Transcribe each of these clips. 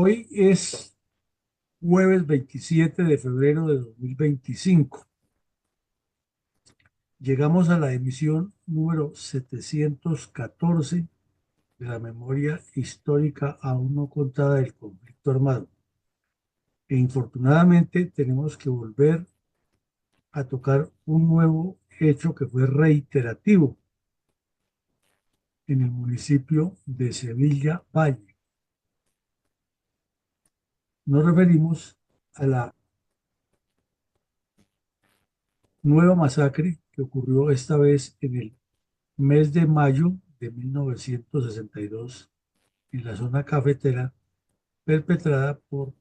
Hoy es jueves 27 de febrero de 2025. Llegamos a la emisión número 714 de la memoria histórica aún no contada del conflicto armado. E infortunadamente tenemos que volver a tocar un nuevo hecho que fue reiterativo en el municipio de Sevilla Valle. Nos referimos a la nueva masacre que ocurrió esta vez en el mes de mayo de 1962 en la zona cafetera, perpetrada por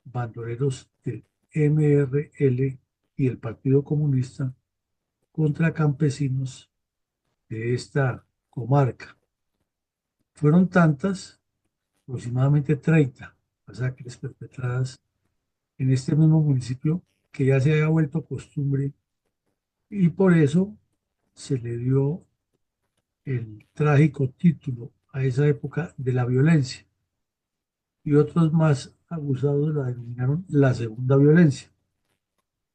bandoleros del MRL y el Partido Comunista contra campesinos de esta comarca. Fueron tantas, aproximadamente 30 masacres perpetradas en este mismo municipio, que ya se había vuelto costumbre, y por eso se le dio el trágico título a esa época de la violencia, y otros más abusados la denominaron la segunda violencia,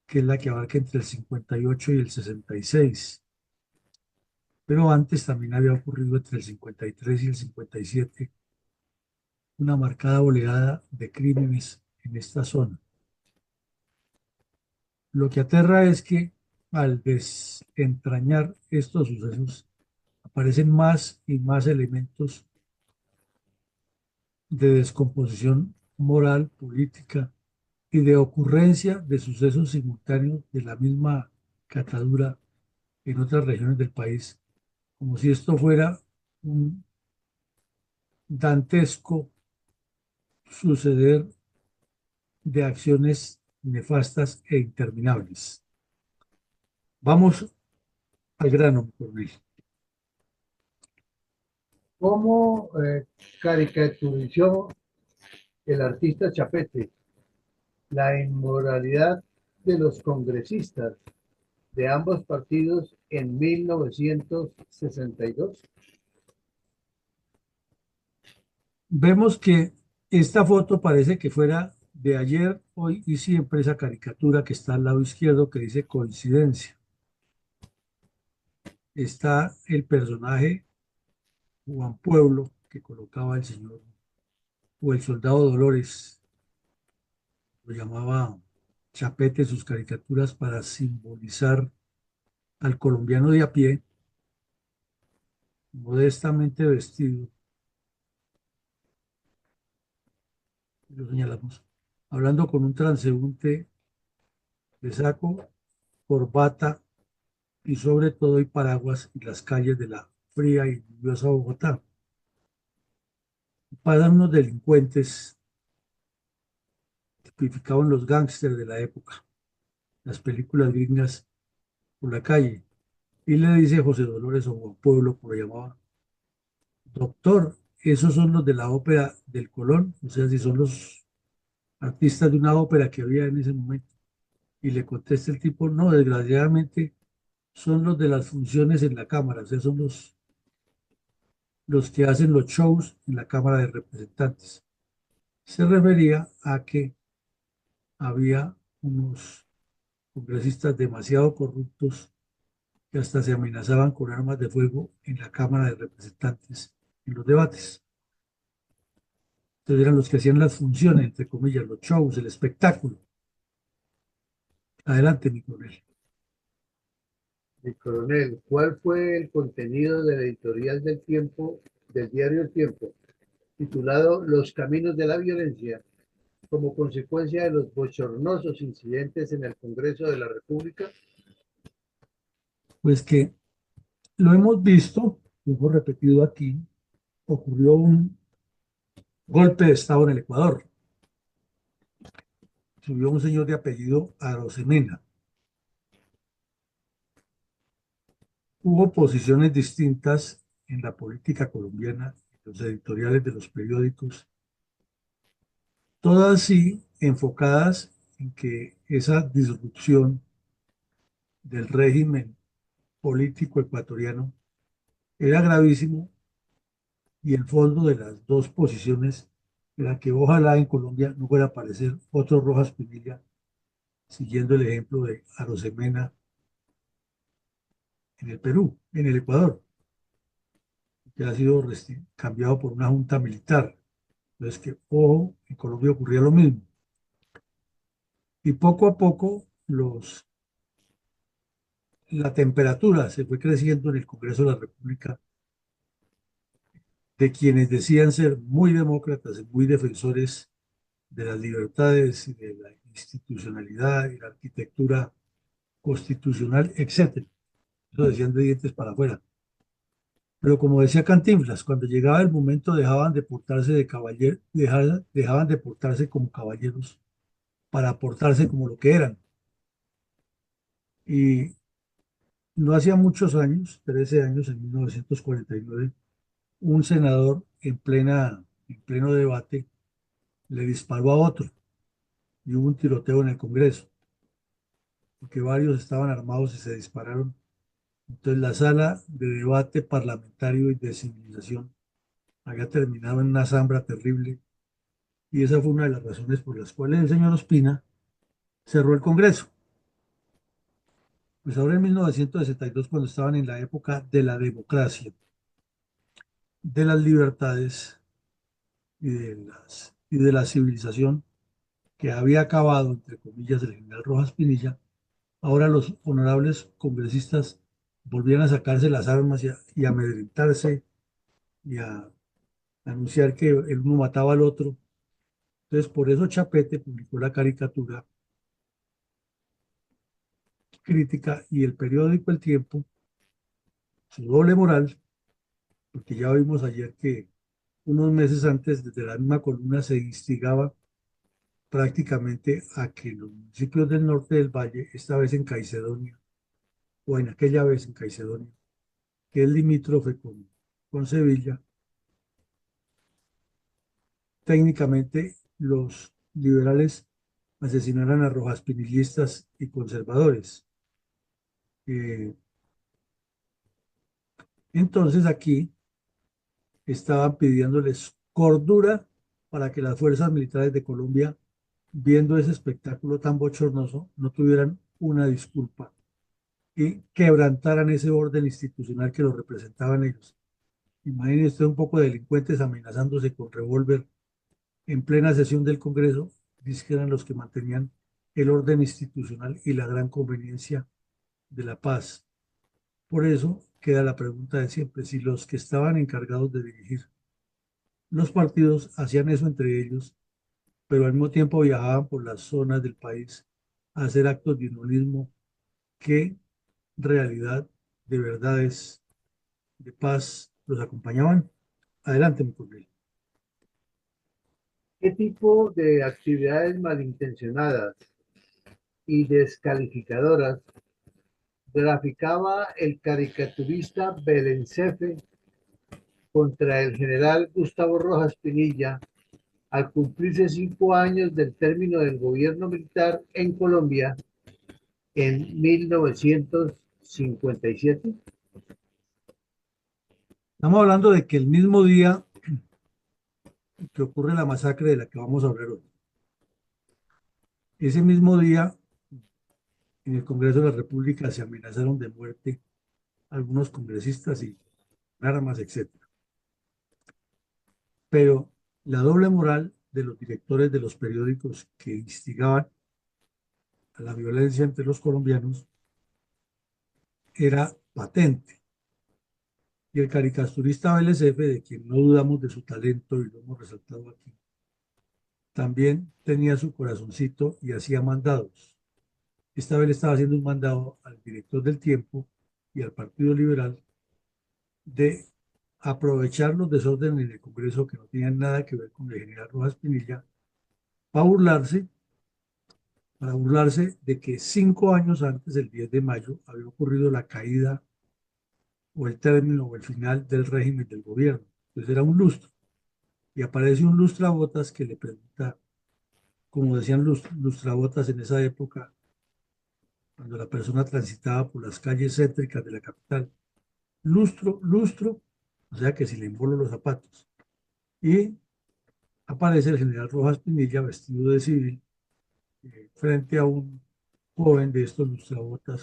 que es la que abarca entre el 58 y el 66. Pero antes también había ocurrido entre el 53 y el 57 una marcada oleada de crímenes en esta zona. Lo que aterra es que al desentrañar estos sucesos aparecen más y más elementos de descomposición moral, política y de ocurrencia de sucesos simultáneos de la misma catadura en otras regiones del país, como si esto fuera un dantesco suceder de acciones nefastas e interminables. Vamos al grano, mi coronel. ¿Cómo caricaturizó el artista Chapete la inmoralidad de los congresistas de ambos partidos en 1962? Vemos que esta foto parece que fuera de ayer, hoy y siempre, esa caricatura que está al lado izquierdo que dice coincidencia. Está el personaje Juan Pueblo que colocaba el señor, o el soldado Dolores, lo llamaba Chapete en sus caricaturas para simbolizar al colombiano de a pie, modestamente vestido, lo señalamos, hablando con un transeúnte de saco, corbata y sobre todo y paraguas en las calles de la fría y lluviosa Bogotá. Pasan unos delincuentes tipificados en los gángsters de la época, las películas gringas, por la calle, y le dice José Dolores o Juan Pueblo, por lo llamaba, doctor, esos son los de la ópera del Colón, o sea, si son los artistas de una ópera que había en ese momento. Y le contesta el tipo, no, desgraciadamente son los de las funciones en la Cámara, o sea, son los que hacen los shows en la Cámara de Representantes. Se refería a que había unos congresistas demasiado corruptos que hasta se amenazaban con armas de fuego en la Cámara de Representantes en los debates. Entonces eran los que hacían las funciones, entre comillas, los shows, el espectáculo. Adelante, mi coronel. Mi coronel, ¿cuál fue el contenido de la editorial del Tiempo, del diario El Tiempo, titulado Los caminos de la violencia, como consecuencia de los bochornosos incidentes en el Congreso de la República? Pues que lo hemos visto, lo hemos repetido aquí, ocurrió un golpe de Estado en el Ecuador. Subió un señor de apellido Arosemena. Hubo posiciones distintas en la política colombiana, en los editoriales de los periódicos, todas sí enfocadas en que esa disrupción del régimen político ecuatoriano era gravísimo, y el fondo de las dos posiciones era que ojalá en Colombia no fuera a aparecer otro Rojas Pinilla, siguiendo el ejemplo de Arosemena en el Perú, en el Ecuador, que ha sido cambiado por una junta militar. Entonces, que, ojo, en Colombia ocurría lo mismo. Y poco a poco la temperatura se fue creciendo en el Congreso de la República de quienes decían ser muy demócratas y muy defensores de las libertades y de la institucionalidad y la arquitectura constitucional, etcétera. Eso decían de dientes para afuera. Pero como decía Cantinflas, cuando llegaba el momento dejaban de portarse de caballero, dejaban de portarse como caballeros para portarse como lo que eran. Y no hacía muchos años, 13 años, en 1949, un senador en pleno debate le disparó a otro y hubo un tiroteo en el Congreso, porque varios estaban armados y se dispararon. Entonces la sala de debate parlamentario y de civilización había terminado en una zambra terrible y esa fue una de las razones por las cuales el señor Ospina cerró el Congreso. Pues ahora en 1962, cuando estaban en la época de la democracia, de las libertades y de la civilización que había acabado, entre comillas, el general Rojas Pinilla, ahora los honorables congresistas volvían a sacarse las armas y a amedrentarse y a anunciar que el uno mataba al otro. Entonces, por eso Chapete publicó la caricatura crítica y el periódico El Tiempo, su doble moral, porque ya vimos ayer que unos meses antes, desde la misma columna, se instigaba prácticamente a que los municipios del norte del valle, esta vez en Caicedonia, o en aquella vez en Caicedonia, que es limítrofe con Sevilla, técnicamente los liberales asesinaran a rojaspinilistas y conservadores. Eh, entonces aquí estaban pidiéndoles cordura para que las fuerzas militares de Colombia, viendo ese espectáculo tan bochornoso, no tuvieran una disculpa y quebrantaran ese orden institucional que los representaban ellos. Imagínense usted un poco de delincuentes amenazándose con revólver en plena sesión del Congreso, dice que eran los que mantenían el orden institucional y la gran conveniencia de la paz. Por eso queda la pregunta de siempre, si los que estaban encargados de dirigir los partidos hacían eso entre ellos, pero al mismo tiempo viajaban por las zonas del país a hacer actos de unionismo, que realidad de verdades de paz los acompañaban. Adelante, mi coronel. ¿Qué tipo de actividades malintencionadas y descalificadoras graficaba el caricaturista Belencefe contra el general Gustavo Rojas Pinilla al cumplirse 5 años del término del gobierno militar en Colombia en 1957? Estamos hablando de que el mismo día que ocurre la masacre de la que vamos a hablar hoy, ese mismo día en el Congreso de la República se amenazaron de muerte algunos congresistas y armas, etcétera. Pero la doble moral de los directores de los periódicos que instigaban a la violencia entre los colombianos era patente. Y el caricaturista BLCF, de quien no dudamos de su talento y lo hemos resaltado aquí, también tenía su corazoncito y hacía mandados. Esta vez le estaba haciendo un mandado al director del Tiempo y al Partido Liberal de aprovechar los desórdenes en el Congreso que no tenían nada que ver con el general Rojas Pinilla para burlarse, de que 5 años antes, el 10 de mayo, había ocurrido la caída o el término o el final del régimen del gobierno. Entonces era un lustro. Y aparece un lustrabotas que le pregunta, como decían los lustrabotas en esa época, cuando la persona transitaba por las calles céntricas de la capital, lustro, lustro, o sea que si le embolo los zapatos. Y aparece el general Rojas Pinilla vestido de civil frente a un joven de estos lustrabotas,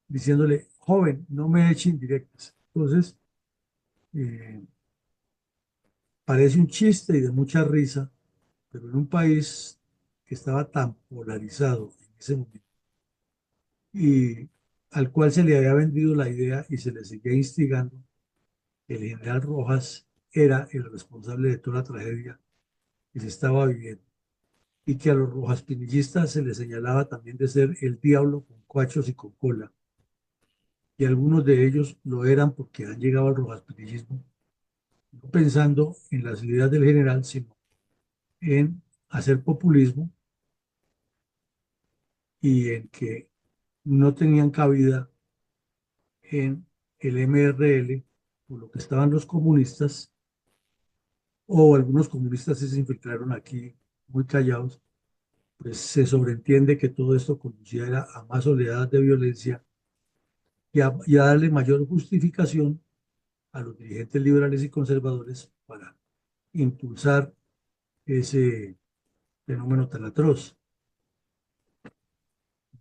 diciéndole, joven, no me eche indirectas. Entonces, eh, parece un chiste y de mucha risa, pero en un país que estaba tan polarizado en ese momento y al cual se le había vendido la idea y se le seguía instigando, el general Rojas era el responsable de toda la tragedia que se estaba viviendo y que a los rojas pinillistas se les señalaba también de ser el diablo con cuachos y con cola, y algunos de ellos lo eran porque han llegado al rojaspinillismo, no pensando en las ideas del general, sino en hacer populismo y en que no tenían cabida en el MRL, por lo que estaban los comunistas, o algunos comunistas se infiltraron aquí muy callados, pues se sobreentiende que todo esto conducía era a más oleadas de violencia y a darle mayor justificación a los dirigentes liberales y conservadores para impulsar ese fenómeno tan atroz.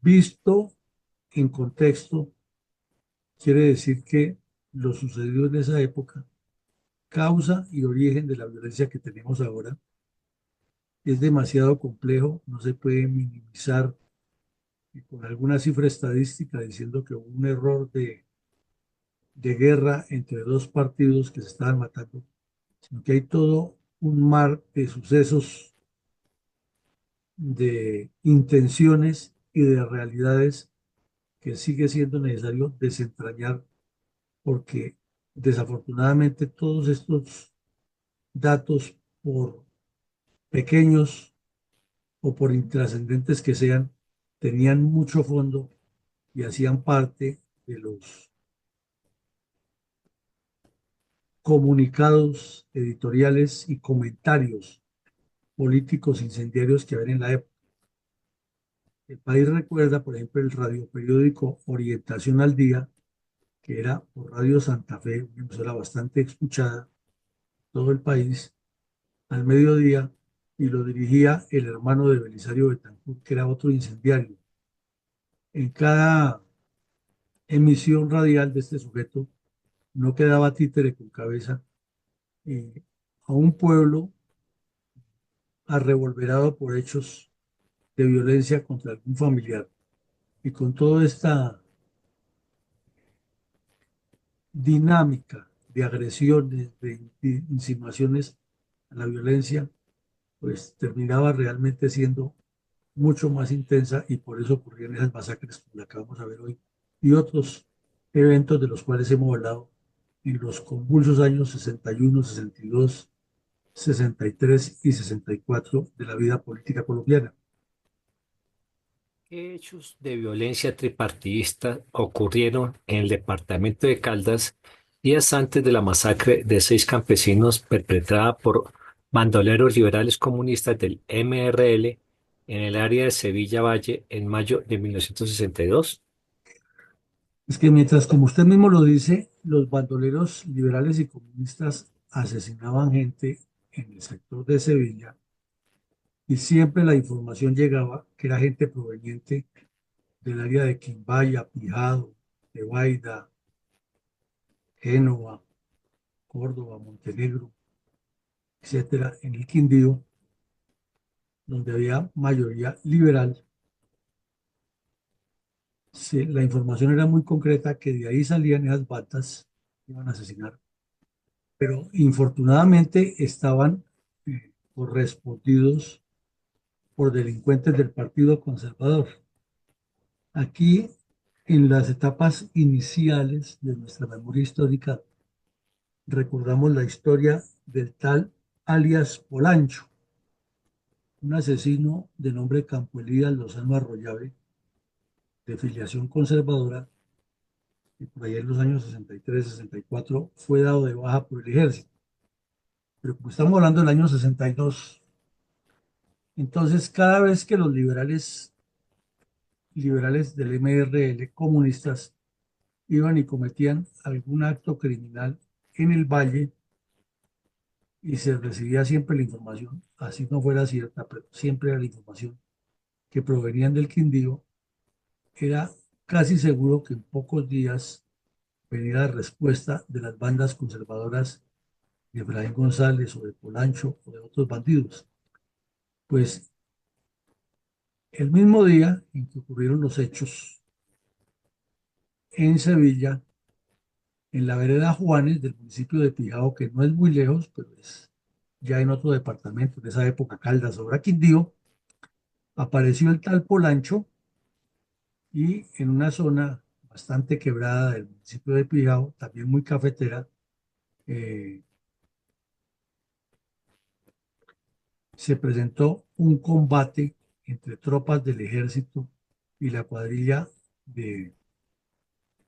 Visto en contexto, quiere decir que lo sucedido en esa época, causa y origen de la violencia que tenemos ahora, es demasiado complejo, no se puede minimizar con alguna cifra estadística diciendo que hubo un error de guerra entre dos partidos que se estaban matando, sino que hay todo un mar de sucesos, de intenciones y de realidades que sigue siendo necesario desentrañar porque desafortunadamente todos estos datos, por pequeños o por intrascendentes que sean, tenían mucho fondo y hacían parte de los comunicados editoriales y comentarios políticos incendiarios que había en la época. El país recuerda, por ejemplo, el radioperiódico Orientación al Día, que era por Radio Santa Fe, una emisora bastante escuchada en todo el país, al mediodía, y lo dirigía el hermano de Belisario Betancourt, que era otro incendiario. En cada emisión radial de este sujeto no quedaba títere con cabeza a un pueblo arrevolverado por hechos de violencia contra algún familiar. Y con toda esta dinámica de agresiones, de insinuaciones a la violencia, pues terminaba realmente siendo mucho más intensa y por eso ocurrían esas masacres como la que vamos a ver hoy y otros eventos de los cuales hemos hablado en los convulsos años 61, 62, 63 y 64 de la vida política colombiana. ¿Qué hechos de violencia tripartidista ocurrieron en el departamento de Caldas días antes de la masacre de 6 campesinos perpetrada por bandoleros liberales comunistas del MRL en el área de Sevilla Valle en mayo de 1962? Es que mientras, como usted mismo lo dice, los bandoleros liberales y comunistas asesinaban gente en el sector de Sevilla y siempre la información llegaba que era gente proveniente del área de Quimbaya, Pijado, Tebaida, Génova, Córdoba, Montenegro, etcétera, en el Quindío, donde había mayoría liberal. La información era muy concreta que de ahí salían esas bandas que iban a asesinar, pero infortunadamente estaban correspondidos por delincuentes del Partido Conservador. Aquí, en las etapas iniciales de nuestra memoria histórica, recordamos la historia del tal alias Polancho, un asesino de nombre Campo Elías Lozano Arroyave, de filiación conservadora, y por allá en los años 63, 64 fue dado de baja por el ejército. Pero como estamos hablando del año 62, entonces cada vez que los liberales del MRL, comunistas, iban y cometían algún acto criminal en el valle, y se recibía siempre la información, así no fuera cierta, pero siempre era la información que provenían del Quindío, era casi seguro que en pocos días venía la respuesta de las bandas conservadoras de Efraín González o de Polancho o de otros bandidos. Pues el mismo día en que ocurrieron los hechos en Sevilla, en la vereda Juanes del municipio de Pijao, que no es muy lejos, pero es ya en otro departamento, de esa época, Caldas, ahora Quindío, apareció el tal Polancho y en una zona bastante quebrada del municipio de Pijao, también muy cafetera, eh, se presentó un combate entre tropas del ejército y la cuadrilla de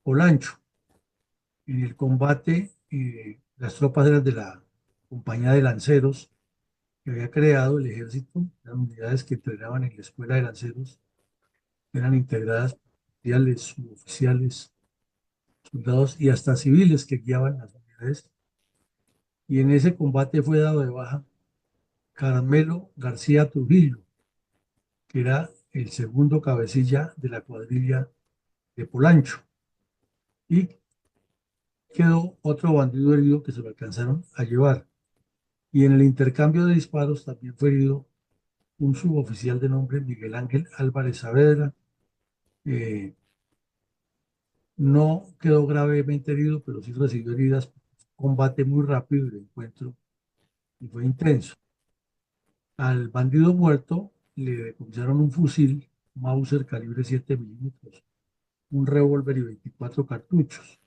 Polancho. En el combate, las tropas eran de la compañía de lanceros que había creado el ejército, eran unidades que entrenaban en la escuela de lanceros, eran integradas por oficiales, suboficiales, soldados y hasta civiles que guiaban las unidades. Y en ese combate fue dado de baja Carmelo García Trujillo, que era el segundo cabecilla de la cuadrilla de Polancho. Y quedó otro bandido herido que se lo alcanzaron a llevar. Y en el intercambio de disparos también fue herido un suboficial de nombre Miguel Ángel Álvarez Saavedra. Eh, no quedó gravemente herido, pero sí recibió heridas. Combate muy rápido y el encuentro y fue intenso. Al bandido muerto le decomisaron un fusil Mauser calibre 7 milímetros, un revólver y 24 cartuchos.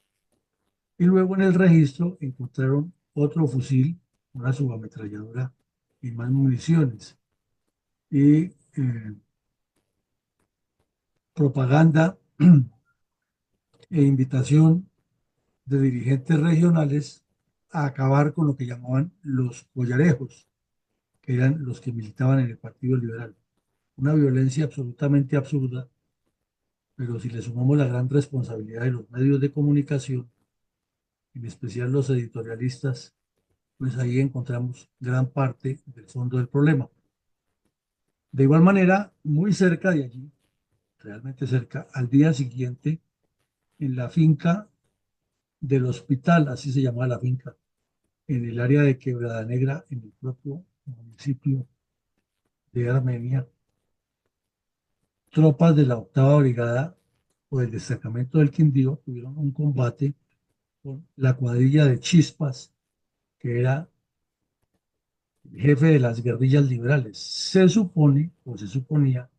Y luego en el registro encontraron otro fusil, una subametralladora y más municiones. Y propaganda e invitación de dirigentes regionales a acabar con lo que llamaban los collarejos, que eran los que militaban en el Partido Liberal. Una violencia absolutamente absurda, pero si le sumamos la gran responsabilidad de los medios de comunicación, en especial los editorialistas, pues ahí encontramos gran parte del fondo del problema. De igual manera, muy cerca de allí, realmente cerca, al día siguiente, en la finca del hospital, así se llamaba la finca, en el área de Quebrada Negra, en el propio municipio de Armenia, tropas de la octava brigada o del destacamento del Quindío tuvieron un combate con la cuadrilla de Chispas, que era el jefe de las guerrillas liberales. Se supone o se suponía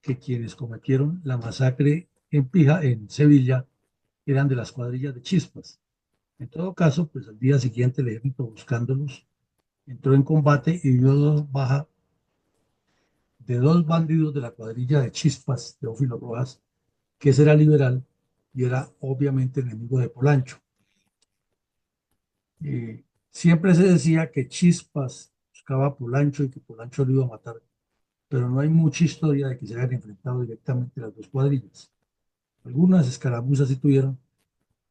que quienes cometieron la masacre en Pija, en Sevilla, eran de las cuadrillas de Chispas. En todo caso, pues al día siguiente el ejército buscándolos entró en combate y dio dos bajas de dos bandidos de la cuadrilla de Chispas, Teófilo Rojas, que ese era liberal y era obviamente enemigo de Polancho. Siempre se decía que Chispas buscaba a Polancho y que Polancho lo iba a matar, pero no hay mucha historia de que se hayan enfrentado directamente las dos cuadrillas. Algunas escaramuzas sí tuvieron,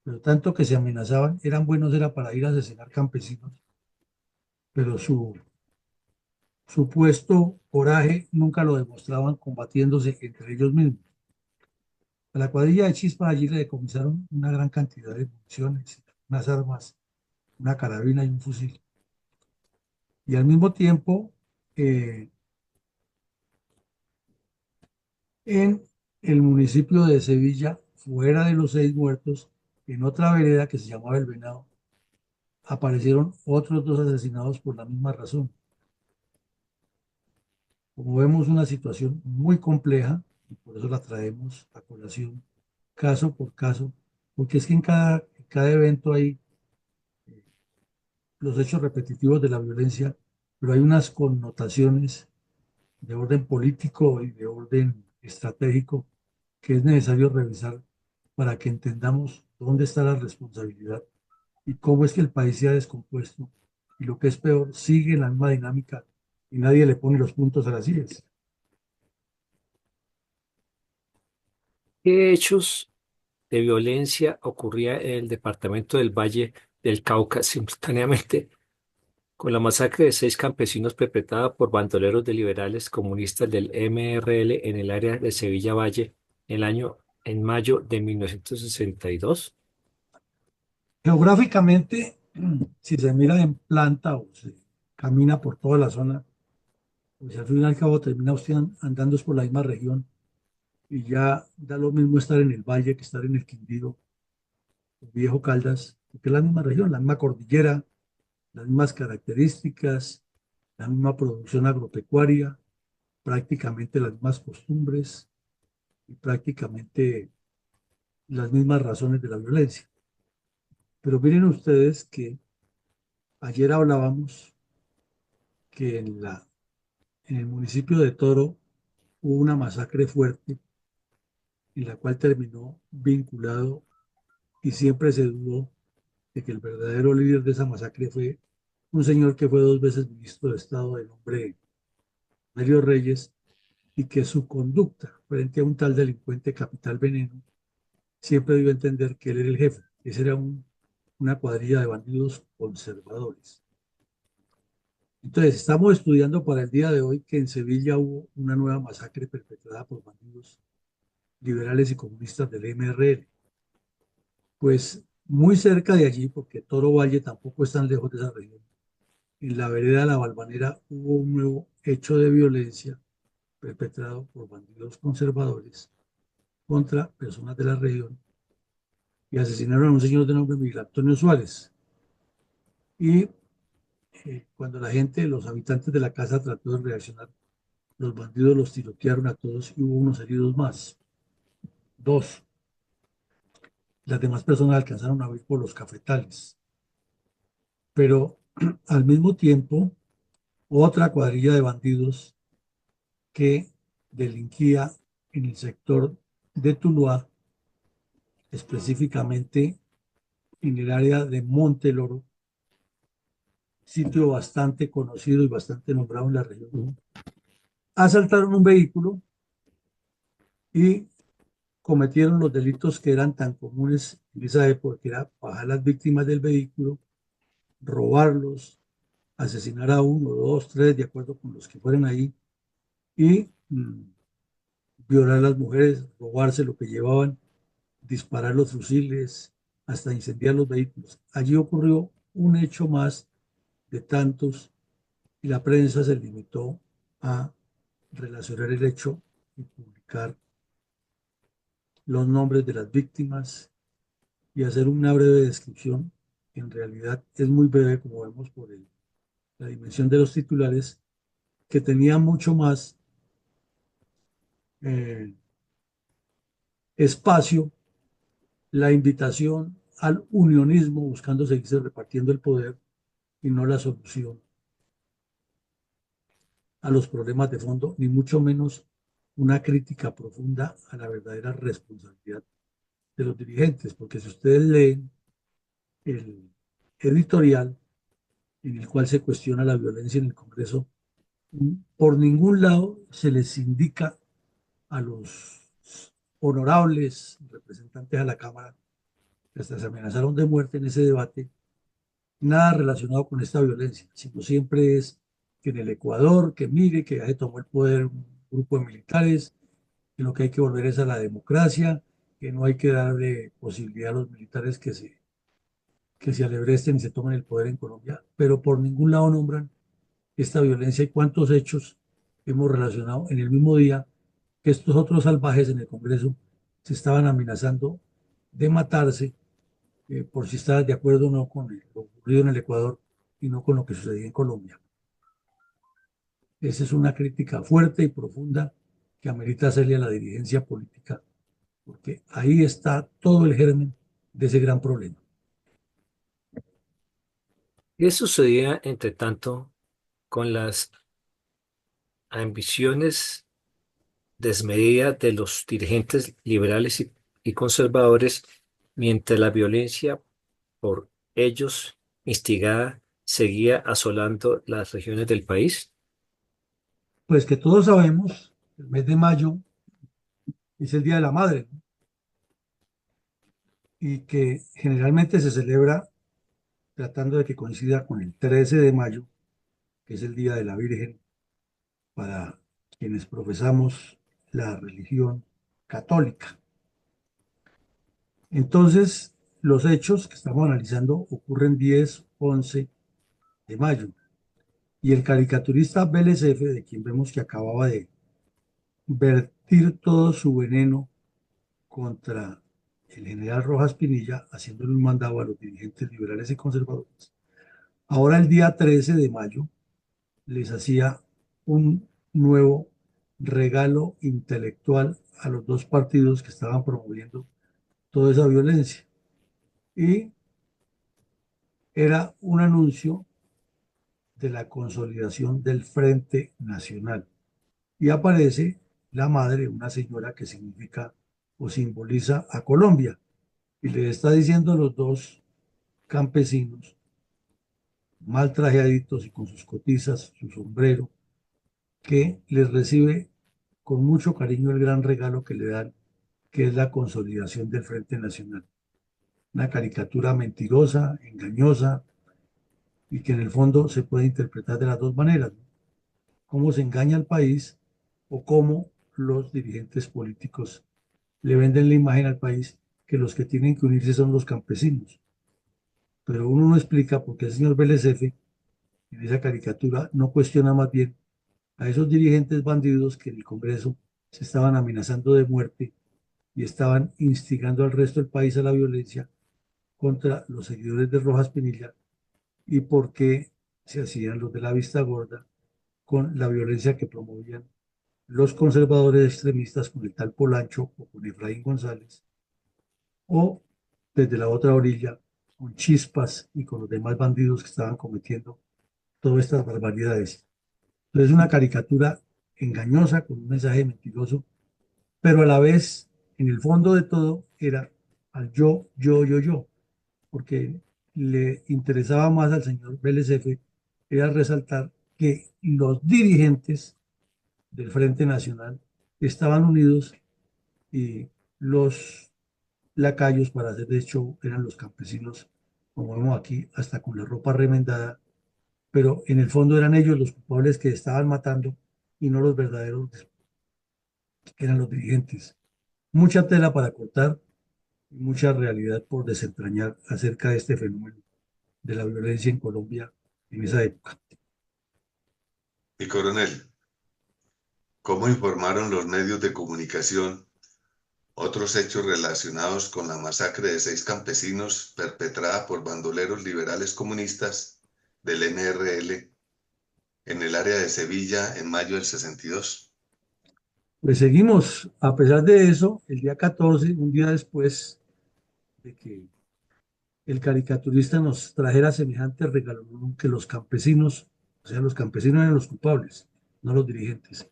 pero tanto que se amenazaban, eran buenos, era para ir a asesinar campesinos, pero su supuesto coraje nunca lo demostraban combatiéndose entre ellos mismos. A la cuadrilla de Chispas allí le decomisaron una gran cantidad de municiones, unas armas, una carabina y un fusil. Y al mismo tiempo, eh, en el municipio de Sevilla, fuera de los 6 muertos, en otra vereda que se llamaba El Venado, aparecieron otros dos asesinados por la misma razón. Como vemos, una situación muy compleja, y por eso la traemos a colación caso por caso, porque es que en cada evento hay los hechos repetitivos de la violencia, pero hay unas connotaciones de orden político y de orden estratégico que es necesario revisar para que entendamos dónde está la responsabilidad y cómo es que el país se ha descompuesto y lo que es peor, sigue la misma dinámica y nadie le pone los puntos a las sillas. ¿Qué hechos de violencia ocurría en el departamento del Valle del Cauca simultáneamente Con la masacre de 6 campesinos perpetrada por bandoleros de liberales comunistas del MRL en el área de Sevilla Valle en mayo de 1962. Geográficamente, si se mira en planta o se camina por toda la zona, pues al fin y al cabo termina usted andando es por la misma región y ya da lo mismo estar en el valle que estar en el Quindío, el Viejo Caldas, porque es la misma región, la misma cordillera, las mismas características, la misma producción agropecuaria, prácticamente las mismas costumbres y prácticamente las mismas razones de la violencia. Pero miren ustedes que ayer hablábamos que en el municipio de Toro hubo una masacre fuerte en la cual terminó vinculado y siempre se dudó de que el verdadero líder de esa masacre fue un señor que fue 2 veces ministro de Estado de nombre Mario Reyes y que su conducta frente a un tal delincuente Capital Veneno siempre dio a entender que él era el jefe. Esa era una cuadrilla de bandidos conservadores. Entonces, estamos estudiando para el día de hoy que en Sevilla hubo una nueva masacre perpetrada por bandidos liberales y comunistas del MRL. Pues muy cerca de allí, porque Toro Valle tampoco es tan lejos de esa región, en la vereda La Balvanera hubo un nuevo hecho de violencia perpetrado por bandidos conservadores contra personas de la región y asesinaron a un señor de nombre Miguel Antonio Suárez. Y cuando la gente, los habitantes de la casa trató de reaccionar, los bandidos los tirotearon a todos y hubo unos heridos más. Dos, las demás personas alcanzaron a huir por los cafetales. Pero al mismo tiempo, otra cuadrilla de bandidos que delinquía en el sector de Tuluá, específicamente en el área de Monteloro, sitio bastante conocido y bastante nombrado en la región, asaltaron un vehículo y cometieron los delitos que eran tan comunes en esa época, que era bajar las víctimas del vehículo, robarlos, asesinar a uno, dos, tres, de acuerdo con los que fueran ahí, y violar a las mujeres, robarse lo que llevaban, disparar los fusiles, hasta incendiar los vehículos. Allí ocurrió un hecho más de tantos y la prensa se limitó a relacionar el hecho y publicar los nombres de las víctimas y hacer una breve descripción, que en realidad es muy breve, como vemos por la dimensión de los titulares, que tenía mucho más eh, espacio la invitación al unionismo, buscando seguirse repartiendo el poder y no la solución a los problemas de fondo, ni mucho menos una crítica profunda a la verdadera responsabilidad de los dirigentes, porque si ustedes leen el editorial en el cual se cuestiona la violencia en el Congreso, por ningún lado se les indica a los honorables representantes a la Cámara, que hasta se amenazaron de muerte en ese debate, nada relacionado con esta violencia, sino siempre es que en el Ecuador, que mire, que ya se tomó el poder un grupo de militares, que lo que hay que volver es a la democracia, que no hay que darle posibilidad a los militares que se alebresten y se tomen el poder en Colombia, pero por ningún lado nombran esta violencia y cuántos hechos hemos relacionado en el mismo día que estos otros salvajes en el Congreso se estaban amenazando de matarse por si estaban de acuerdo o no con lo ocurrido en el Ecuador y no con lo que sucedía en Colombia. Esa es una crítica fuerte y profunda que amerita hacerle a la dirigencia política, porque ahí está todo el germen de ese gran problema. ¿Qué sucedía, entre tanto, con las ambiciones desmedidas de los dirigentes liberales y conservadores, mientras la violencia por ellos instigada seguía asolando las regiones del país? Pues que todos sabemos, el mes de mayo es el Día de la Madre, ¿no? Y que generalmente se celebra tratando de que coincida con el 13 de mayo, que es el Día de la Virgen, para quienes profesamos la religión católica. Entonces, los hechos que estamos analizando ocurren 10, 11 de mayo. Y el caricaturista Vélez F., de quien vemos que acababa de vertir todo su veneno contra el general Rojas Pinilla, haciéndole un mandado a los dirigentes liberales y conservadores, ahora el día 13 de mayo les hacía un nuevo regalo intelectual a los dos partidos que estaban promoviendo toda esa violencia. Y era un anuncio de la consolidación del Frente Nacional. Y aparece la madre, una señora que significa o simboliza a Colombia, y le está diciendo a los dos campesinos, mal trajeaditos y con sus cotizas, su sombrero, que les recibe con mucho cariño el gran regalo que le dan, que es la consolidación del Frente Nacional. Una caricatura mentirosa, engañosa, y que en el fondo se puede interpretar de las dos maneras, ¿no? Cómo se engaña al país o cómo los dirigentes políticos le venden la imagen al país que los que tienen que unirse son los campesinos. Pero uno no explica por qué el señor Vélez F. en esa caricatura no cuestiona más bien a esos dirigentes bandidos que en el Congreso se estaban amenazando de muerte y estaban instigando al resto del país a la violencia contra los seguidores de Rojas Pinilla, y por qué se hacían los de la vista gorda con la violencia que promovían los conservadores extremistas con el tal Polancho o con Efraín González, o desde la otra orilla con Chispas y con los demás bandidos que estaban cometiendo todas estas barbaridades. Entonces, una caricatura engañosa con un mensaje mentiroso, pero a la vez, en el fondo de todo, era al yo, porque le interesaba más al señor Vélez F., era resaltar que los dirigentes del Frente Nacional estaban unidos y los lacayos para hacer de show eran los campesinos, como vemos aquí, hasta con la ropa remendada, pero en el fondo eran ellos los culpables que estaban matando y no los verdaderos, eran los dirigentes. Mucha tela para cortar y mucha realidad por desentrañar acerca de este fenómeno de la violencia en Colombia en esa época. Y coronel, ¿cómo informaron los medios de comunicación otros hechos relacionados con la masacre de 6 campesinos perpetrada por bandoleros liberales comunistas del NRL en el área de Sevilla en mayo del 62? Pues seguimos, a pesar de eso, el día 14, un día después de que el caricaturista nos trajera semejante regalo, ¿no? Que los campesinos, o sea, los campesinos eran los culpables, no los dirigentes,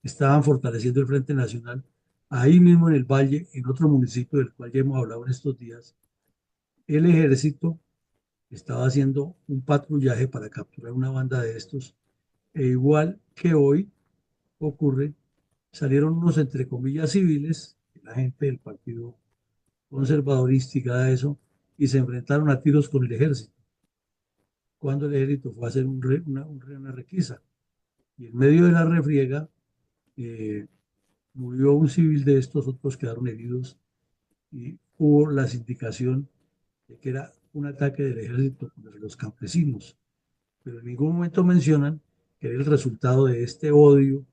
estaban fortaleciendo el Frente Nacional ahí mismo en el Valle, en otro municipio del cual ya hemos hablado en estos días. El ejército estaba haciendo un patrullaje para capturar una banda de estos, e igual que hoy ocurre, salieron unos entre comillas civiles, la gente del partido conservador instigada a eso, y se enfrentaron a tiros con el ejército, cuando el ejército fue a hacer una requisa. Y en medio de la refriega eh, murió un civil de estos, otros quedaron heridos, y hubo la indicación de que era un ataque del ejército contra los campesinos, pero en ningún momento mencionan que era el resultado de este odio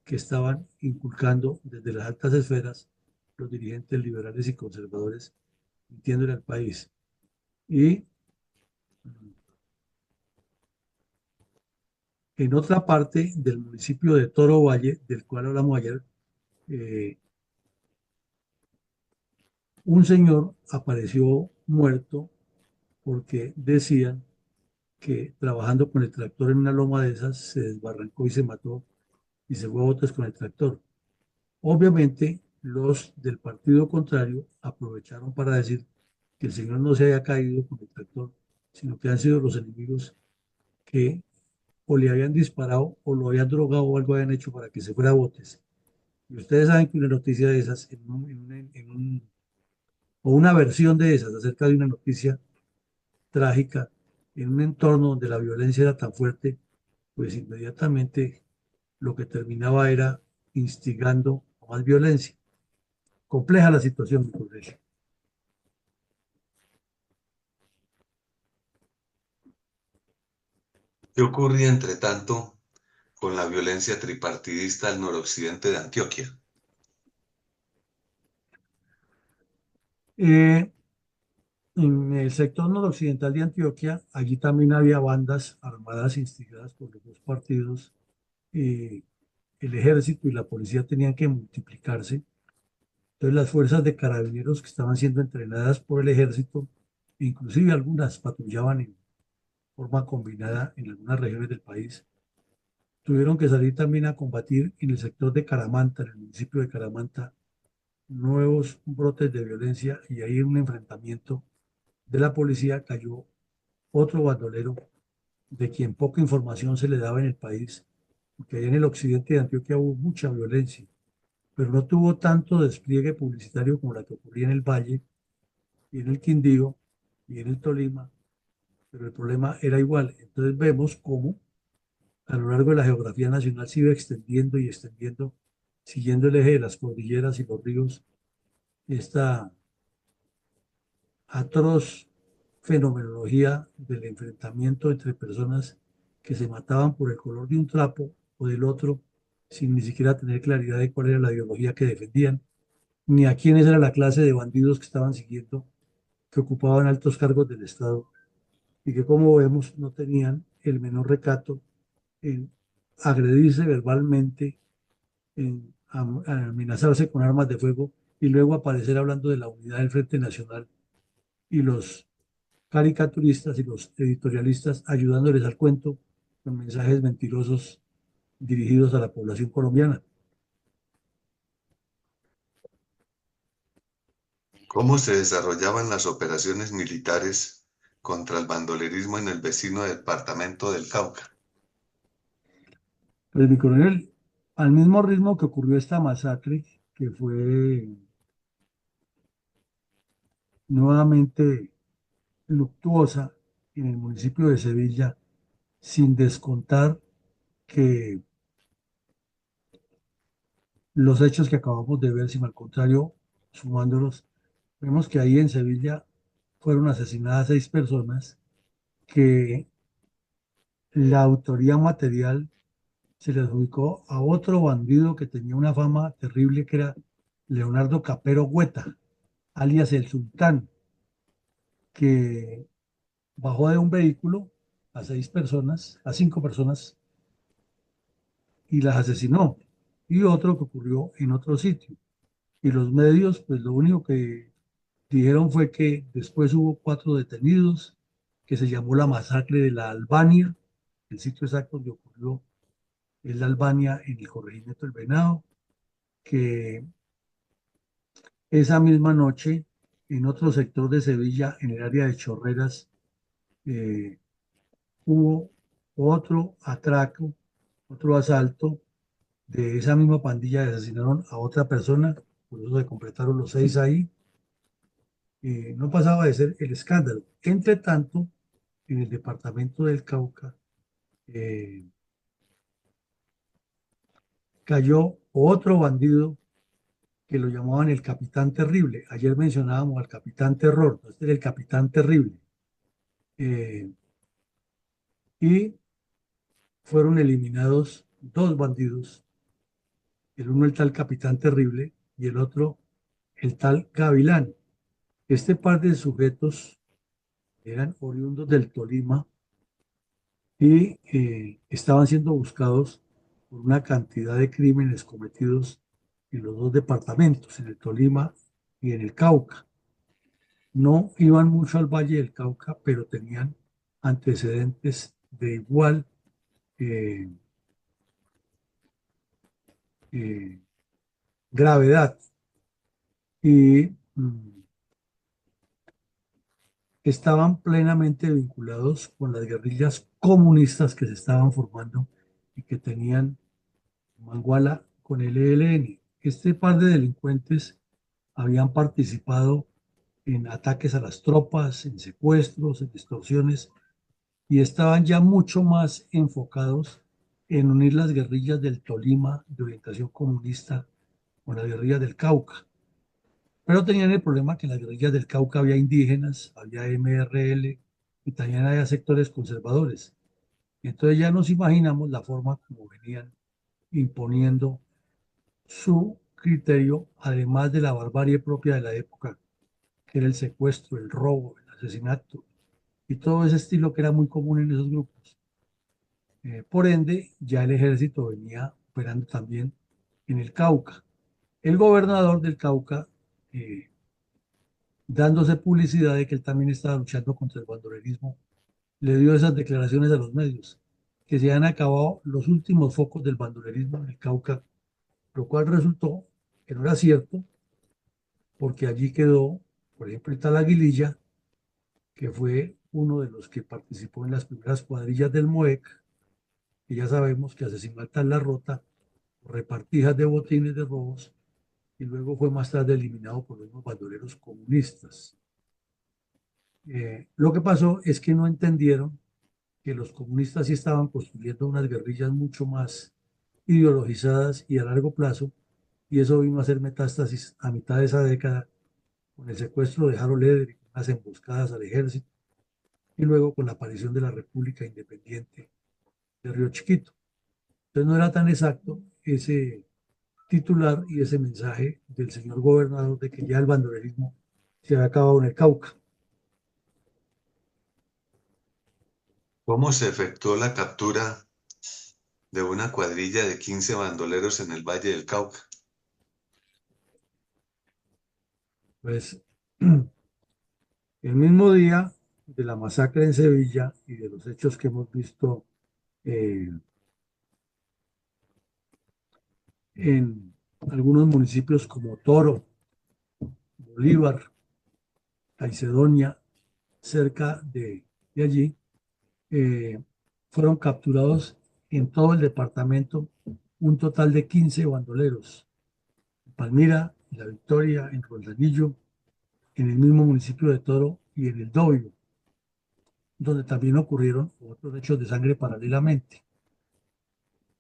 que estaban inculcando desde las altas esferas los dirigentes liberales y conservadores, mintiéndole al país. Y en otra parte del municipio de Toro Valle, del cual hablamos ayer, eh, un señor apareció muerto porque decían que trabajando con el tractor en una loma de esas se desbarrancó y se mató y se fue a botes con el tractor. Obviamente, los del partido contrario aprovecharon para decir que el señor no se había caído con el tractor, sino que han sido los enemigos que o le habían disparado o lo habían drogado o algo habían hecho para que se fuera a botes. Y ustedes saben que una noticia de esas, o una versión de esas acerca de una noticia trágica, en un entorno donde la violencia era tan fuerte, pues inmediatamente lo que terminaba era instigando a más violencia. Compleja la situación, mi colegio. ¿Qué ocurría, entre tanto, con la violencia tripartidista al noroccidente de Antioquia? Eh, en el sector noroccidental de Antioquia, allí también había bandas armadas instigadas por los dos partidos. eh, el ejército y la policía tenían que multiplicarse. Entonces las fuerzas de carabineros que estaban siendo entrenadas por el ejército, inclusive algunas patrullaban en forma combinada en algunas regiones del país, tuvieron que salir también a combatir en el sector de Caramanta, en el municipio de Caramanta, nuevos brotes de violencia y ahí en un enfrentamiento de la policía cayó otro bandolero de quien poca información se le daba en el país, porque ahí en el occidente de Antioquia hubo mucha violencia, pero no tuvo tanto despliegue publicitario como la que ocurría en el Valle y en el Quindío y en el Tolima, pero el problema era igual. Entonces vemos cómo a lo largo de la geografía nacional se iba extendiendo y extendiendo, siguiendo el eje de las cordilleras y los ríos, esta atroz fenomenología del enfrentamiento entre personas que se mataban por el color de un trapo o del otro, sin ni siquiera tener claridad de cuál era la ideología que defendían, ni a quiénes era la clase de bandidos que estaban siguiendo, que ocupaban altos cargos del Estado y que, como vemos, no tenían el menor recato en agredirse verbalmente, en amenazarse con armas de fuego y luego aparecer hablando de la unidad del Frente Nacional y los caricaturistas y los editorialistas ayudándoles al cuento con mensajes mentirosos dirigidos a la población colombiana. ¿Cómo se desarrollaban las operaciones militares contra el bandolerismo en el vecino departamento del Cauca? Pues mi coronel, al mismo ritmo que ocurrió esta masacre, que fue nuevamente luctuosa en el municipio de Sevilla, sin descontar que los hechos que acabamos de ver, sino al contrario, sumándolos, vemos que ahí en Sevilla fueron asesinadas 6 personas, que la autoría material se le adjudicó a otro bandido que tenía una fama terrible, que era Leonardo Capero Hueta, alias el Sultán, que bajó de un vehículo a 6 personas, a 5 personas, y las asesinó. Y otro que ocurrió en otro sitio. Y los medios, pues lo único que dijeron fue que después hubo 4 detenidos, que se llamó la masacre de la Albania, el sitio exacto donde ocurrió es la Albania en el corregimiento del Venado, que esa misma noche en otro sector de Sevilla, en el área de Chorreras, eh, hubo otro atraco, otro asalto de esa misma pandilla, y asesinaron a otra persona, por eso se completaron los 6 ahí. No pasaba de ser el escándalo. Entre tanto, en el departamento del Cauca eh, cayó otro bandido que lo llamaban el Capitán Terrible. Ayer mencionábamos al Capitán Terror, ¿no? Este era el Capitán Terrible. Eh, y fueron eliminados 2 bandidos, el uno el tal Capitán Terrible y el otro el tal Gavilán. Este par de sujetos eran oriundos del Tolima y estaban siendo buscados por una cantidad de crímenes cometidos en los dos departamentos, en el Tolima y en el Cauca. No iban mucho al Valle del Cauca, pero tenían antecedentes de igual eh, eh, gravedad y estaban plenamente vinculados con las guerrillas comunistas que se estaban formando y que tenían manguala con el ELN. Este par de delincuentes habían participado en ataques a las tropas, en secuestros, en extorsiones y estaban ya mucho más enfocados en unir las guerrillas del Tolima de orientación comunista con las guerrillas del Cauca. Pero tenían el problema que en las guerrillas del Cauca había indígenas, había MRL y también había sectores conservadores. Entonces ya nos imaginamos la forma como venían imponiendo su criterio, además de la barbarie propia de la época, que era el secuestro, el robo, el asesinato y todo ese estilo que era muy común en esos grupos. Por ende, ya el ejército venía operando también en el Cauca. El gobernador del Cauca, eh, dándose publicidad de que él también estaba luchando contra el bandolerismo, le dio esas declaraciones a los medios, que se han acabado los últimos focos del bandolerismo en el Cauca, lo cual resultó que no era cierto, porque allí quedó, por ejemplo, el tal Aguililla, que fue uno de los que participó en las primeras cuadrillas del MOEC, que ya sabemos que asesinó al tal La Rota, repartijas de botines de robos, y luego fue más tarde eliminado por los bandoleros comunistas. Lo que pasó es que no entendieron que los comunistas sí estaban construyendo unas guerrillas mucho más ideologizadas y a largo plazo, y eso vino a hacer metástasis a mitad de esa década con el secuestro de Harold Lederer, las emboscadas al ejército, y luego con la aparición de la República Independiente de Río Chiquito. Entonces no era tan exacto ese titular y ese mensaje del señor gobernador de que ya el bandolerismo se había acabado en el Cauca. ¿Cómo se efectuó la captura de una cuadrilla de 15 bandoleros en el Valle del Cauca? Pues el mismo día de la masacre en Sevilla y de los hechos que hemos visto eh, en algunos municipios como Toro, Bolívar, Caicedonia, cerca de allí, eh, fueron capturados en todo el departamento un total de 15 bandoleros. En Palmira, en La Victoria, en Roldanillo, en el mismo municipio de Toro y en el Dobio, donde también ocurrieron otros hechos de sangre paralelamente.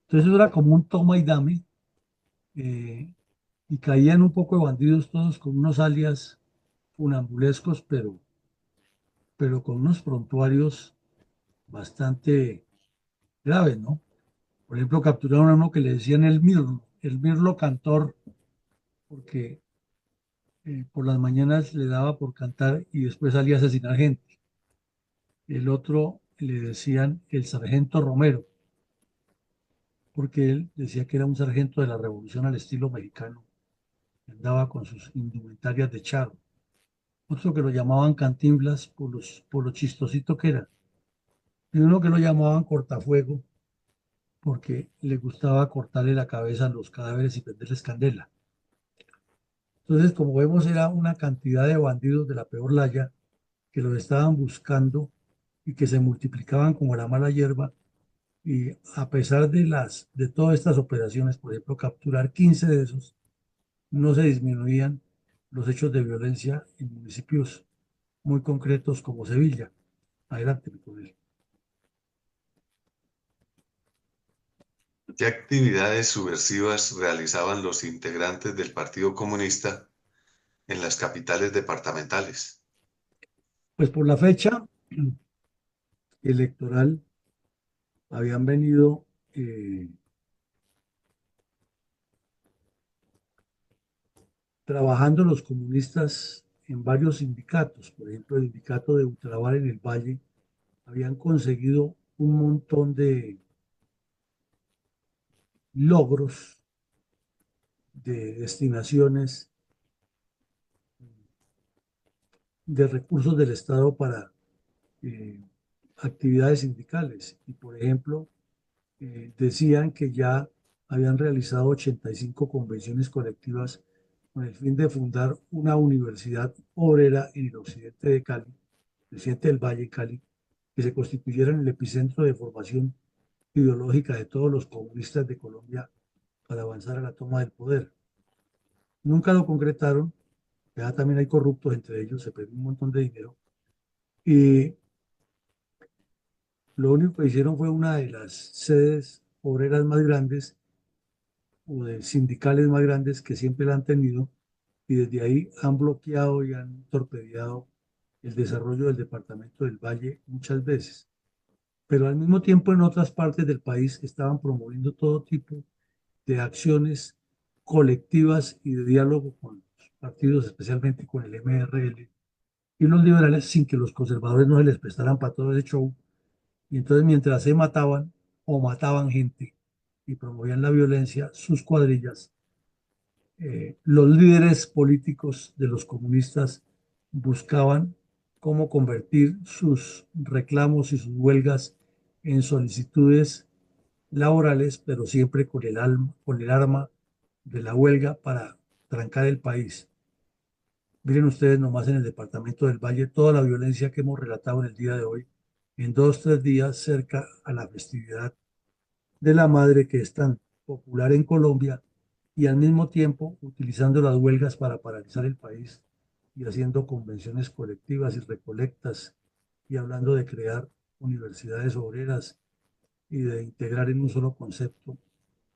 Entonces eso era como un toma y dame, eh, y caían un poco de bandidos todos con unos alias funambulescos, pero con unos prontuarios bastante graves, ¿no? Por ejemplo, capturaron a uno que le decían el Mirlo cantor, porque por las mañanas le daba por cantar y después salía a asesinar gente. El otro le decían el sargento Romero, porque él decía que era un sargento de la revolución al estilo mexicano, que andaba con sus indumentarias de charro. Otro que lo llamaban Cantinflas por lo chistosito que era. Y uno que lo llamaban Cortafuego, porque le gustaba cortarle la cabeza a los cadáveres y prenderles candela. Entonces, como vemos, era una cantidad de bandidos de la peor laya que los estaban buscando y que se multiplicaban como la mala hierba. Y a pesar de todas estas operaciones, por ejemplo, capturar 15 de esos, no se disminuían los hechos de violencia en municipios muy concretos como Sevilla. Adelante, mi coronel. ¿Qué actividades subversivas realizaban los integrantes del Partido Comunista en las capitales departamentales? Pues por la fecha electoral habían venido trabajando los comunistas en varios sindicatos. Por ejemplo, el sindicato de Ultramar en el Valle habían conseguido un montón de logros de destinaciones de recursos del Estado para eh, actividades sindicales. Y, por ejemplo, decían que ya habían realizado 85 convenciones colectivas con el fin de fundar una universidad obrera en el occidente de Cali, el occidente del Valle Cali, que se constituyera en el epicentro de formación ideológica de todos los comunistas de Colombia para avanzar a la toma del poder. Nunca lo concretaron, ya también hay corruptos entre ellos, se perdió un montón de dinero. Y Lo único que hicieron fue una de las sedes obreras más grandes o de sindicales más grandes que siempre la han tenido y desde ahí han bloqueado y han torpedeado el desarrollo del departamento del Valle muchas veces. Pero al mismo tiempo en otras partes del país estaban promoviendo todo tipo de acciones colectivas y de diálogo con los partidos, especialmente con el MRL y los liberales, sin que los conservadores no se les prestaran para todo ese show. Y entonces mientras se mataban o mataban gente y promovían la violencia, sus cuadrillas, los líderes políticos de los comunistas buscaban cómo convertir sus reclamos y sus huelgas en solicitudes laborales, pero siempre con el arma de la huelga para trancar el país. Miren ustedes nomás en el departamento del Valle toda la violencia que hemos relatado en el día de hoy, en 2 o 3 días cerca a la festividad de la madre que es tan popular en Colombia y al mismo tiempo utilizando las huelgas para paralizar el país y haciendo convenciones colectivas y recolectas y hablando de crear universidades obreras y de integrar en un solo concepto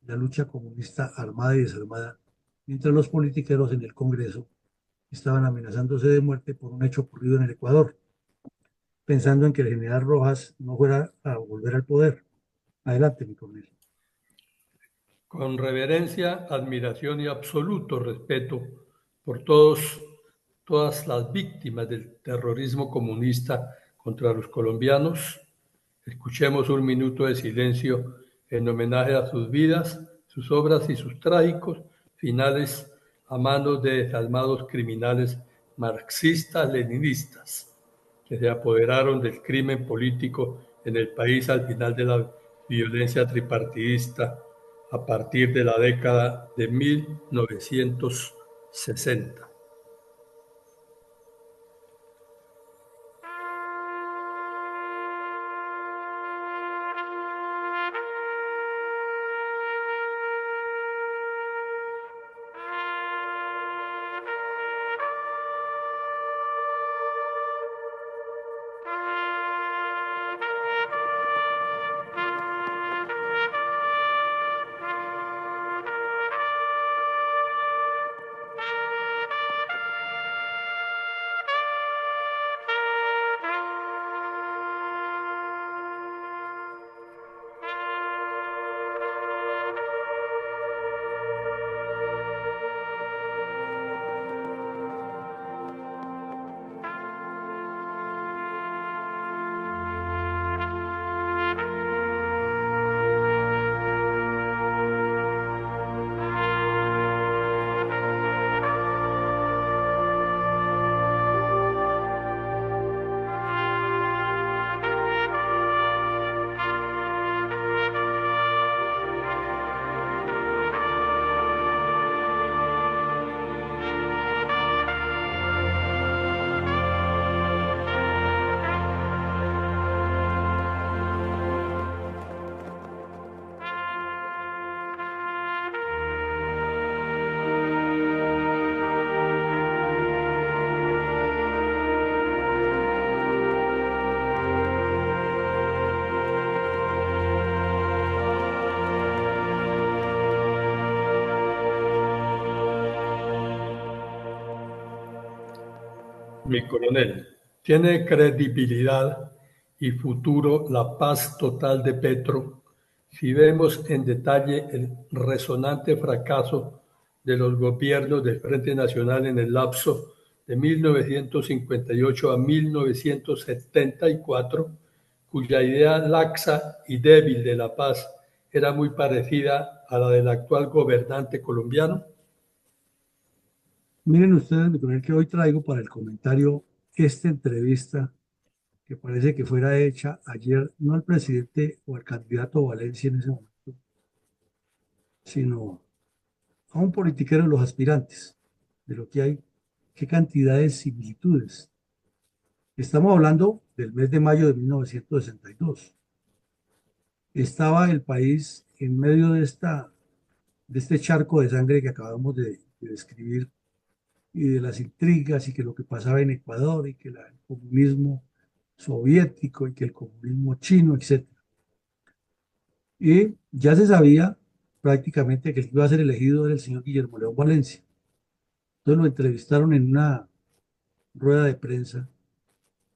la lucha comunista armada y desarmada, mientras los politiqueros en el Congreso estaban amenazándose de muerte por un hecho ocurrido en el Ecuador, pensando en que el general Rojas no fuera a volver al poder. Adelante, mi coronel. Con reverencia, admiración y absoluto respeto por todas las víctimas del terrorismo comunista contra los colombianos, escuchemos un minuto de silencio en homenaje a sus vidas, sus obras y sus trágicos finales a manos de desalmados criminales marxistas-leninistas que se apoderaron del crimen político en el país al final de la violencia tripartidista a partir de la década de 1960. Mi coronel, ¿tiene credibilidad y futuro la paz total de Petro si vemos en detalle el resonante fracaso de los gobiernos del Frente Nacional en el lapso de 1958 a 1974, cuya idea laxa y débil de la paz era muy parecida a la del actual gobernante colombiano? Miren ustedes, mi coronel, que hoy traigo para el comentario esta entrevista que parece que fuera hecha ayer, no al presidente o al candidato Valencia en ese momento, sino a un politiquero de los aspirantes, de lo que hay, qué cantidad de similitudes. Estamos hablando del mes de mayo de 1962. Estaba el país en medio de este charco de sangre que acabamos de describir y de las intrigas y que lo que pasaba en Ecuador y que el comunismo soviético y que el comunismo chino, etcétera. Y ya se sabía prácticamente que el que iba a ser elegido era el señor Guillermo León Valencia. Entonces lo entrevistaron en una rueda de prensa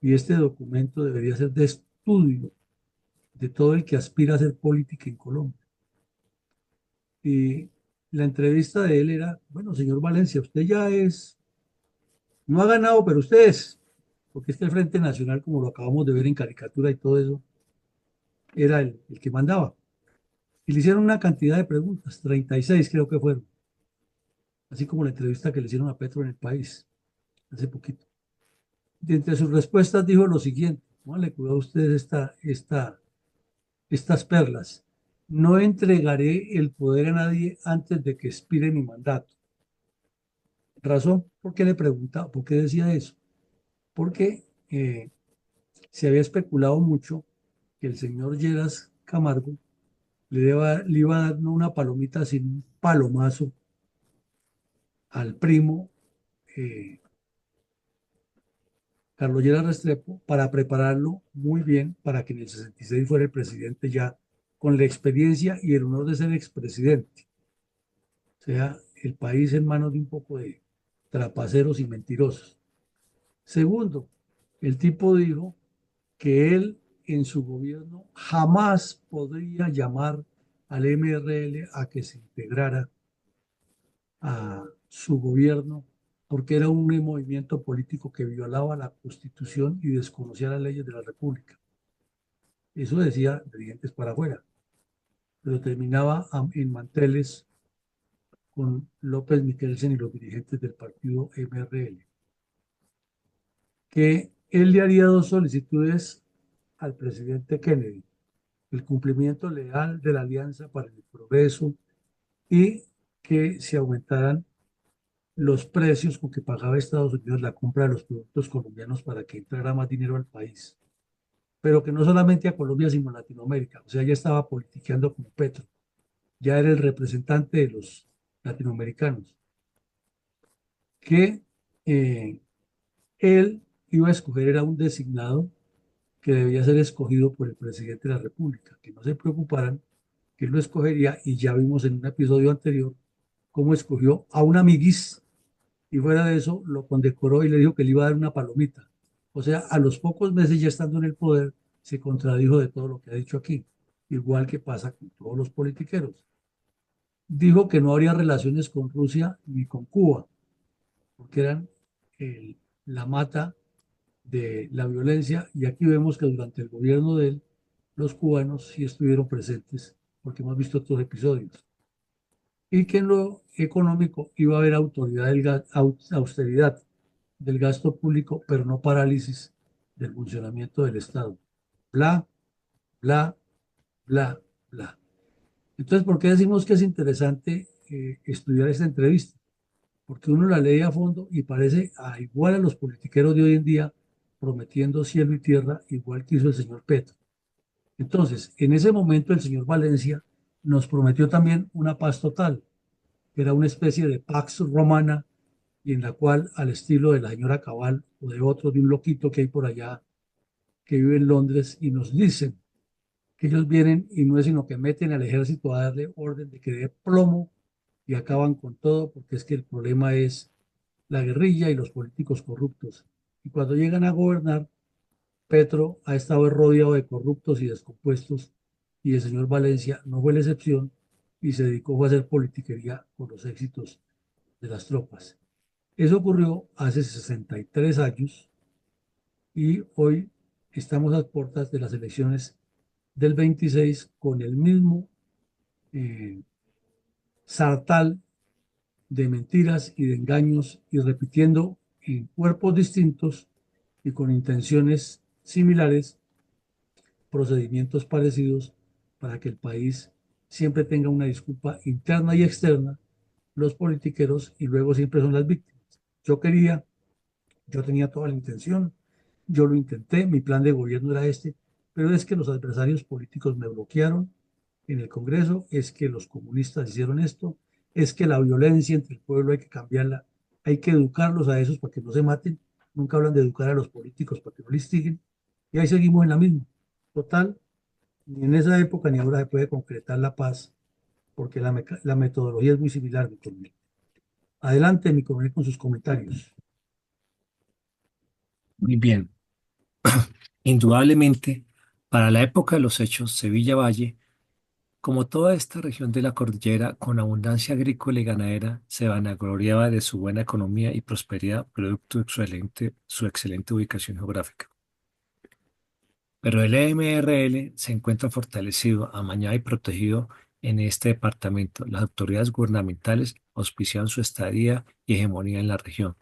y este documento debería ser de estudio de todo el que aspira a hacer política en Colombia. Y la entrevista de él era, bueno, señor Valencia, usted ya es, no ha ganado, pero usted es, porque es que el Frente Nacional, como lo acabamos de ver en caricatura y todo eso, era el que mandaba. Y le hicieron una cantidad de preguntas, 36 creo que fueron, así como la entrevista que le hicieron a Petro en El País hace poquito. Y entre sus respuestas dijo lo siguiente, le cuidado a ustedes estas perlas. No entregaré el poder a nadie antes de que expire mi mandato. ¿Razón? ¿Por qué le preguntaba? ¿Por qué decía eso? Porque se había especulado mucho que el señor Lleras Camargo le iba a dar no una palomita, sino un palomazo al primo eh, Carlos Lleras Restrepo para prepararlo muy bien para que en el 66 fuera el presidente ya con la experiencia y el honor de ser expresidente. O sea, el país en manos de un poco de trapaceros y mentirosos. Segundo, el tipo dijo que él en su gobierno jamás podría llamar al MRL a que se integrara a su gobierno porque era un movimiento político que violaba la Constitución y desconocía las leyes de la República. Eso decía de dientes para afuera, pero terminaba en manteles con López Miquelsen y los dirigentes del partido MRL, que él le haría dos solicitudes al presidente Kennedy: el cumplimiento leal de la Alianza para el Progreso y que se aumentaran los precios con que pagaba Estados Unidos la compra de los productos colombianos para que entrara más dinero al país. Pero que no solamente a Colombia, sino a Latinoamérica. O sea, ya estaba politiqueando como Petro. Ya era el representante de los latinoamericanos. Que él iba a escoger, era un designado que debía ser escogido por el presidente de la República. Que no se preocuparan, que él lo escogería, y ya vimos en un episodio anterior cómo escogió a un amiguis y fuera de eso lo condecoró y le dijo que le iba a dar una palomita. O sea, a los pocos meses ya estando en el poder, se contradijo de todo lo que ha dicho aquí, igual que pasa con todos los politiqueros. Dijo que no habría relaciones con Rusia ni con Cuba, porque eran la mata de la violencia, y aquí vemos que durante el gobierno de él, los cubanos sí estuvieron presentes, porque hemos visto otros episodios, y que en lo económico iba a haber austeridad del gasto público, pero no parálisis del funcionamiento del Estado. Bla, bla, bla, bla. Entonces, ¿por qué decimos que es interesante estudiar esta entrevista? Porque uno la lee a fondo y parece igual a los politiqueros de hoy en día prometiendo cielo y tierra, igual que hizo el señor Petro. Entonces, en ese momento el señor Valencia nos prometió también una paz total, que era una especie de Pax Romana, y en la cual, al estilo de la señora Cabal o de otro, de un loquito que hay por allá que vive en Londres, y nos dicen que ellos vienen y no es sino que meten al ejército a darle orden de que dé plomo y acaban con todo, porque es que el problema es la guerrilla y los políticos corruptos. Y cuando llegan a gobernar, Petro ha estado rodeado de corruptos y descompuestos, y el señor Valencia no fue la excepción y se dedicó a hacer politiquería con los éxitos de las tropas. Eso ocurrió hace 63 años y hoy estamos a puertas de las elecciones del 26 con el mismo eh, sartal de mentiras y de engaños, y repitiendo en cuerpos distintos y con intenciones similares, procedimientos parecidos para que el país siempre tenga una disculpa interna y externa, los politiqueros, y luego siempre son las víctimas. Yo quería, yo tenía toda la intención, yo lo intenté, mi plan de gobierno era este, pero es que los adversarios políticos me bloquearon en el Congreso, es que los comunistas hicieron esto, es que la violencia entre el pueblo hay que cambiarla, hay que educarlos a esos para que no se maten, nunca hablan de educar a los políticos para que no listiguen, Y ahí seguimos en la misma. Total, ni en esa época ni ahora se puede concretar la paz, porque la metodología es muy similar, mi coronel. Adelante, mi coronel, con sus comentarios. Muy bien. Indudablemente, para la época de los hechos, Sevilla Valle, como toda esta región de la cordillera con abundancia agrícola y ganadera, se vanagloriaba de su buena economía y prosperidad, producto de su excelente ubicación geográfica. Pero el EMRL se encuentra fortalecido, amañado y protegido en este departamento. Las autoridades gubernamentales auspiciaban su estadía y hegemonía en la región.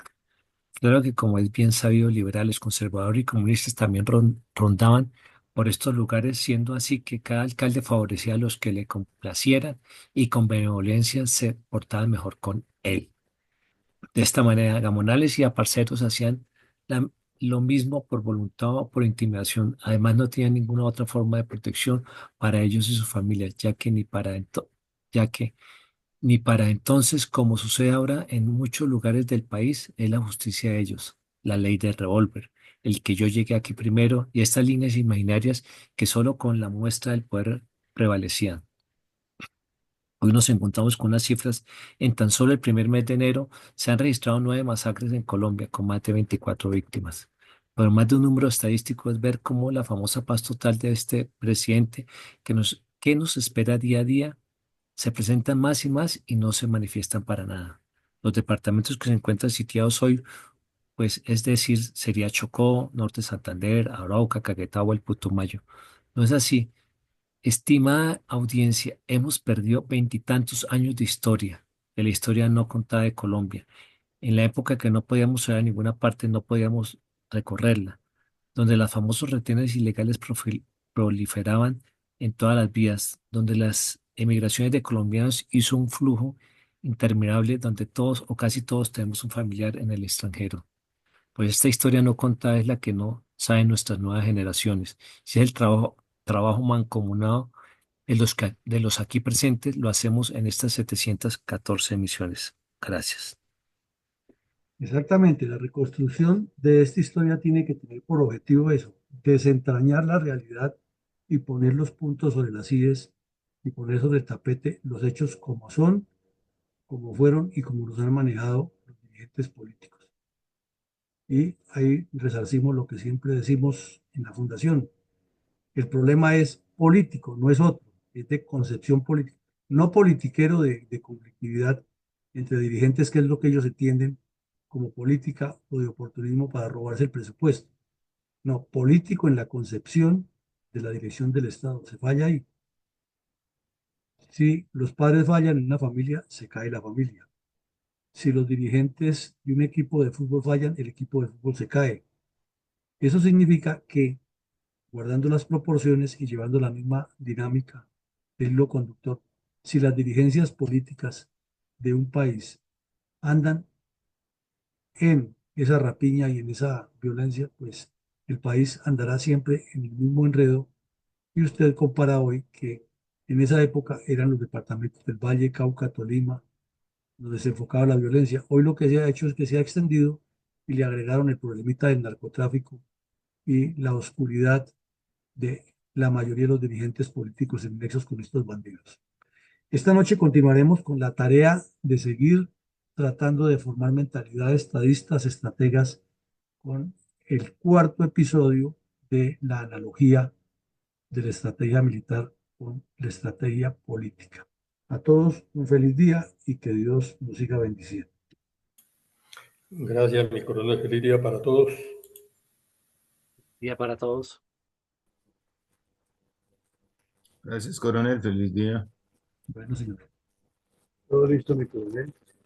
Claro que, como es bien sabido, liberales, conservadores y comunistas también rondaban por estos lugares, siendo así que cada alcalde favorecía a los que le complacieran y con benevolencia se portaban mejor con él. De esta manera, gamonales y aparceros hacían la- lo mismo por voluntad o por intimidación. Además, no tenían ninguna otra forma de protección para ellos y sus familias, ya que ni para entonces, como sucede ahora en muchos lugares del país, es la justicia de ellos, la ley del revólver, el que yo llegué aquí primero y estas líneas imaginarias que solo con la muestra del poder prevalecían. Hoy nos encontramos con unas cifras. En tan solo el primer mes de enero se han registrado 9 masacres en Colombia con más de 24 víctimas. Pero más de un número estadístico es ver cómo la famosa paz total de este presidente que nos espera día a día se presentan más y más y no se manifiestan para nada. Los departamentos que se encuentran sitiados hoy, pues es decir, sería Chocó, Norte Santander, Arauca, Caquetá o el Putumayo. No es así. Estimada audiencia, hemos perdido veintitantos años de la historia no contada de Colombia. En la época que no podíamos ir a ninguna parte, no podíamos recorrerla, donde los famosos retenes ilegales proliferaban en todas las vías, donde las emigraciones de colombianos hizo un flujo interminable, donde todos o casi todos tenemos un familiar en el extranjero. Pues esta historia no contada es la que no saben nuestras nuevas generaciones. Si es el trabajo mancomunado de los aquí presentes, lo hacemos en estas 714 emisiones. Gracias. Exactamente, la reconstrucción de esta historia tiene que tener por objetivo eso, desentrañar la realidad y poner los puntos sobre las íes y poner sobre el tapete los hechos como son, como fueron y como los han manejado los dirigentes políticos. Y ahí resarcimos lo que siempre decimos en la fundación. El problema es político, no es otro, es de concepción política, no politiquero de conflictividad entre dirigentes, que es lo que ellos entienden como política o de oportunismo para robarse el presupuesto. No, político en la concepción de la dirección del Estado. Se falla ahí. Si los padres fallan en una familia, se cae la familia. Si los dirigentes de un equipo de fútbol fallan, el equipo de fútbol se cae. Eso significa que, guardando las proporciones y llevando la misma dinámica del hilo conductor, si las dirigencias políticas de un país andan en esa rapiña y en esa violencia, pues el país andará siempre en el mismo enredo. Y usted compara hoy que en esa época eran los departamentos del Valle, Cauca, Tolima, donde se enfocaba la violencia. Hoy lo que se ha hecho es que se ha extendido y le agregaron el problemita del narcotráfico y la oscuridad de la mayoría de los dirigentes políticos en nexos con estos bandidos. Esta noche continuaremos con la tarea de seguir tratando de formar mentalidades estadistas, estrategas, con el cuarto episodio de la analogía de la estrategia militar con la estrategia política. A todos un feliz día y que Dios nos siga bendiciendo. Gracias, mi coronel. Feliz día para todos. Día para todos. Gracias, coronel. Feliz día. Bueno, señor. Todo listo, mi coronel.